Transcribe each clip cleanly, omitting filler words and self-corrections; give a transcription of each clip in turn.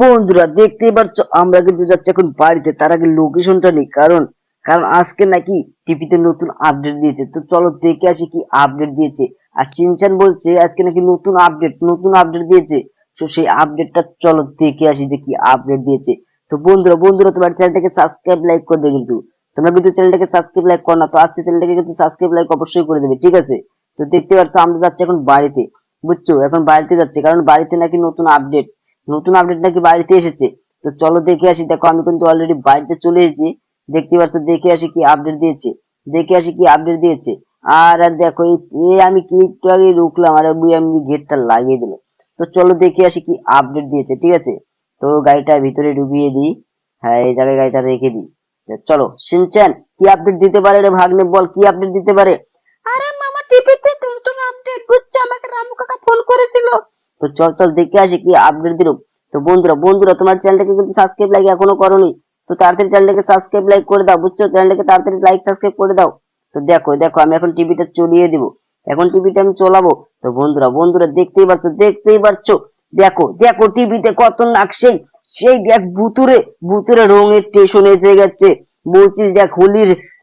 বন্ধুরা দেখতেই পাচ্ছ আমরা কিন্তু যাচ্ছি এখন বাড়িতে। তার আগে লোকেশনটা নেই, কারণ কারণ আজকে নাকি টিভিতে নতুন আপডেট দিয়েছে। তো চলো দেখে আসি কি আপডেট দিয়েছে। আর শিনচান বলছে আজকে নাকি নতুন আপডেট দিয়েছে। তো সেই আপডেটটা চলো দেখে আসি যে কি আপডেট দিয়েছে। তো বন্ধুরা তোমার চ্যানেলটাকে সাবস্ক্রাইব লাইক করবে, কিন্তু তোমরা কিন্তু চ্যানেলটাকে সাবস্ক্রাইব লাইক করো না। তো আজকে চ্যানেলটাকে কিন্তু সাবস্ক্রাইব লাইক অবশ্যই করে দেবে, ঠিক আছে? তো দেখতে পাচ্ছ আমরা যাচ্ছি এখন বাড়িতে, বুঝছো? এখন বাড়িতে যাচ্ছে কারণ বাড়িতে নাকি নতুন আপডেট নাকি বাড়িতে এসেছে। তো চলো দেখে আসি। দেখো আমি কিন্তু অলরেডি বাড়িতে চলে এসেছি, দেখতে পাচ্ছ। দেখে আসি কি আপডেট দিয়েছে। আর দেখো আমি কি একটু আগে রুকলাম আর বুই আমি গেটটা লাগিয়ে দিল। তো চলো দেখে আসি কি আপডেট দিয়েছে, ঠিক আছে? তো গাড়িটা ভিতরে ঢুকিয়ে দিই। হ্যাঁ, এই জায়গায় গাড়িটা রেখে দিই। তো চলো শিনচ্যান, কি আপডেট দিতে পারে রে ভাগ্নে? বল কি আপডেট দিতে পারে। আরে মামা, টিভিতে নতুন আপডেট বুঝছে, আমাকে রামু কাকা ফোন করেছিল। তো চল দেখে আসি কি আপডেট দিল। তো বন্ধুরা তোমার চ্যানেলটাকে কিন্তু সাবস্ক্রাইব লাইক এখনো করোনি। তো তাড়াতাড়ি চ্যানেলটাকে সাবস্ক্রাইব লাইক করে দাও, বুঝছো? চ্যানেলটাকে তাড়াতাড়ি লাইক সাবস্ক্রাইব করে দাও। তো দেখো আমি এখন টিভিটা চলিয়ে দিব। এখন টিভিটা আমি চলাবো। তো বন্ধুরা দেখতেই পাচ্ছ। দেখো টিভিতে কত নাক, সেই দেখ ভুতুরে রঙের স্টেশন এসে গেছে। বলছিস দেখ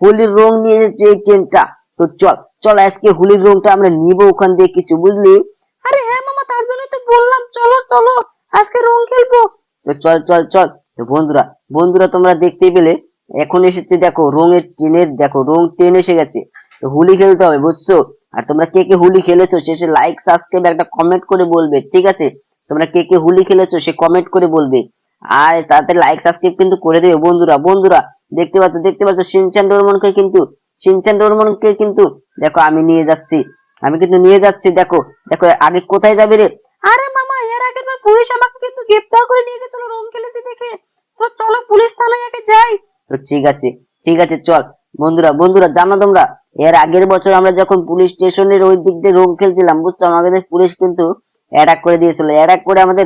হোলির রং নিয়ে এসেছে এই ট্রেনটা। তো চল আজকে হোলির রংটা আমরা নিবো ওখান দিয়ে কিছু, বুঝলি? আরে হ্যাঁ মামা, তার জন্যই তো বললাম চলো চলো আজকে রং খেলবো। তো চল। তো বন্ধুরা তোমরা দেখতেই পেলে এখন এসেছে, দেখো রঙের ট্রেনের, দেখো রং ট্রেন এসে গেছে। তো হোলি খেলতে হবে, বুঝছো? আর তোমরা কে কে হোলি খেলেছো শেষে লাইক সাবস্ক্রাইব একটা কমেন্ট করে বলবে, ঠিক আছে? তোমরা কে কে হোলি খেলেছো সে কমেন্ট করে বলবে। আর তাতে লাইক সাবস্ক্রাইব কিন্তু করে দেবে বন্ধুরা। দেখতে পাচ্ছ শিনচান ডোরেমনকে কিন্তু দেখো আমি কিন্তু নিয়ে যাচ্ছি। দেখো আগে কোথায় যাবে রে? আরে মামা, এর আগের বার পুলিশ আমাকে কিন্তু গ্রেফতার করে নিয়ে গেছিল রং খেলেছি দেখে। তো চলো পুলিশ থানায় আগে যাই। তো ঠিক আছে চল। বন্ধুরা জানো তোমরা, এর আগের বছর আমরা যখন পুলিশ স্টেশনের ওই দিক দিয়ে রং খেলছিলাম, বুঝছো, আমাদের পুলিশ কিন্তু অ্যাটাক করে দিয়েছিল। অ্যাটাক করে আমাদের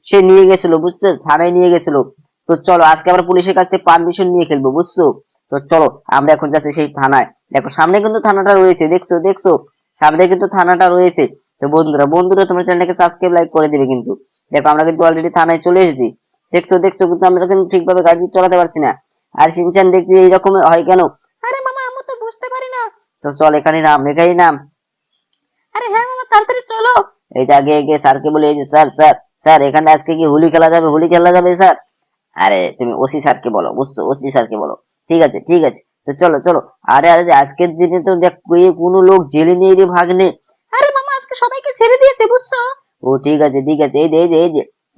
সে নিয়ে গেছিল, বুঝছো, থানায় নিয়ে গেছিল। তো চলো আজকে আমরা পুলিশের কাছ থেকে পারমিশন নিয়ে খেলবো, বুঝছো? তো চলো আমরা এখন যাচ্ছি সেই থানায়। দেখো সামনে কিন্তু থানাটা রয়েছে, দেখছো সামনে কিন্তু থানাটা রয়েছে। তো বন্ধুরা তোমার চ্যানেলটাকে সাবস্ক্রাইব লাইক করে দিবে কিন্তু। দেখো আমরা কিন্তু অলরেডি থানায় চলে এসেছি। দেখছো কিন্তু আমরা কিন্তু ঠিকভাবে গাড়ি চালাতে পারছি না। আর শিনচান দেখছি এইরকম হয় কেন? আরে মামা, আমি তো বুঝতে পারি না। তো চল এখানেই নাম। আরে হ্যাঁ মামা, তাড়াতাড়ি চলো। এই যে আগে স্যারকে বলে, এই যে স্যার এখানে আজকে কি হোলি খেলা যাবে স্যার? আরে তুমি ওসি স্যারকে বলো, বুঝছো, ওসি স্যারকে বলো। ঠিক আছে তো চলো। আরে আজকের দিনে তো দেখ কোনো লোক জেলে নেই রে ভাগ্নে। আরে মামা, আজকে সবাইকে ছেড়ে দিয়েছে বুঝছো। ও ঠিক আছে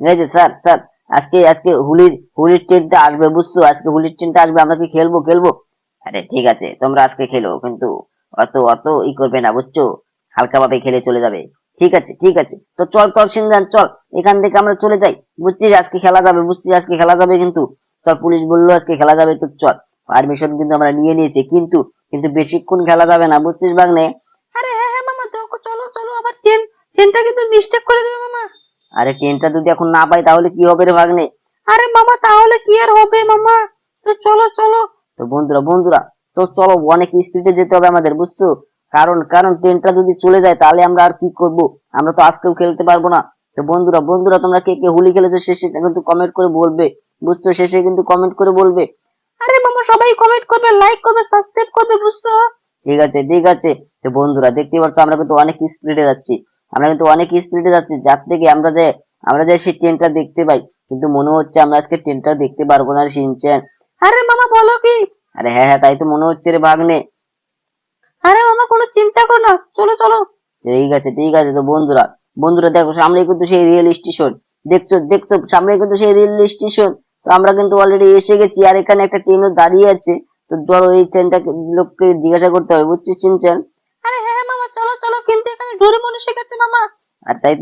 এই যে স্যার আজকে হোলির ট্রেনটা আসবে, বুঝছো? আজকে হোলির ট্রেনটা আসবে, আমরা কি খেলবো? আরে ঠিক আছে তোমরা আজকে খেলো, কিন্তু অত করবে না, বুঝছো? হালকা ভাবে খেলে চলে যাবে। ঠিক আছে তো চল সিনজান, চল এখান থেকে আমরা চলে যাই। বুঝছিস আজকে খেলা যাবে কিন্তু। চল, পুলিশ বললো আজকে খেলা যাবে, তো চল। পারমিশন কিন্তু আমরা নিয়ে নিয়েছি, কিন্তু বেশিক্ষণ খেলা যাবে না, বুঝছিস বাগনে? আরে হ্যাঁ হ্যাঁ মামা, দেখো চলো আবার ট্রেনটা কিন্তু মিস্টেক করে দেবে মামা। আরে ট্রেনটা যদি এখন না পাই তাহলে কি হবে রে ভাগ্নে? আরে মামা, তাহলে কি আর হবে মামা। তো চলো। তো বন্ধুরা তো চলো, অনেক স্পিডে যেতে হবে আমাদের, বুঝছো? কারণ ট্রেনটা যদি চলে যায় তাহলে আমরা আর কি করব? আমরা তো আজকেও খেলতে পারবো না। তো বন্ধুরা তোমরা কে কে হোলি খেলেছো শেষে কিন্তু কমেন্ট করে বলবে, বুঝছো? শেষে কিন্তু কমেন্ট করে বলবে। আরে মামা, সবাই কমেন্ট করবে, লাইক করবে, সাবস্ক্রাইব করবে, বুঝছো। ঠিক আছে তো বন্ধুরা দেখতেই পাচ্ছ আমরা কিন্তু অনেক স্পিডে যাচ্ছি, যার থেকে আমরা যাই সেই ট্রেনটা দেখতে পাই। কিন্তু মনে হচ্ছে আমরা আজকে ট্রেনটা দেখতে পারবো না রে শিনচ্যান। আরে মামা, বলো কি? আরে হ্যাঁ তাই তো মনে হচ্ছে রে ভাগ্নে। আরে মামা, কোনো চিন্তা করো না, চলো। ঠিক আছে তো বন্ধুরা দেখো সামনে কিন্তু সেই রেল স্টেশন। দেখছো সামনে কিন্তু সেই রেল স্টেশন। তো আমরা কিন্তু অলরেডি এসে গেছি, আর এখানে একটা ট্রেনও দাঁড়িয়ে আছে। তো ধরো এই ট্রেনটা লোককে জিজ্ঞাসা করতে হবে, বুঝছিস চিনছেন? আরে হ্যাঁ হ্যাঁ মামা, চলো, কিন্তু এখানে ডোরেমন এসে গেছে মামা। আর তাই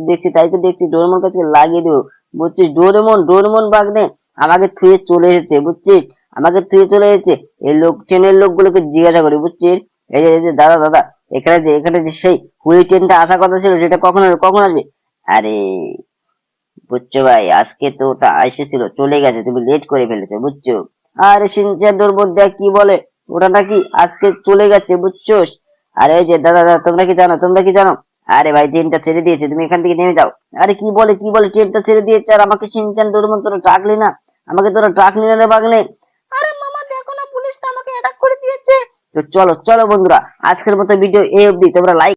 তো দেখছি ডোরেমন কাছে লাগিয়ে দেবো, বুঝছিস? ডোরেমন বাগনে আমাকে থুয়ে চলে এসেছে। এই ট্রেনের লোকগুলোকে জিজ্ঞাসা করি, বুঝছিস? এই যে দাদা এখানে যে সেই হুলি ট্রেনটা আসার কথা ছিল সেটা কখন আসবে? আরে বুঝছো ভাই, আজকে তো ওটা এসেছিল, চলে গেছে, তুমি লেট করে ফেলেছো, বুঝছো? আরে সিনচান ডোরেমন দেখ কি বলে, ওটা নাকি আজকে চলে গেছে, বুঝছো? আরে এই যে দাদা তোমরা কি জানো? আরে ভাই ট্রেনটা ছেড়ে দিয়েছে, তুমি এখান থেকে নেমে যাও। আরে কি বলে ট্রেনটা ছেড়ে দিয়েছে, আর আমাকে শিনচান ডোরেমন তোরা ডাকলি না, আমাকে তোরা ডাকলি না রে বাগলে। আরে মামা দেখো না, পুলিশটা আমাকে অ্যাটাক করে দিয়েছে। তো চলো চলো বন্ধুরা, আজকের মতো ভিডিও এই অবধি। তোমরা লাইক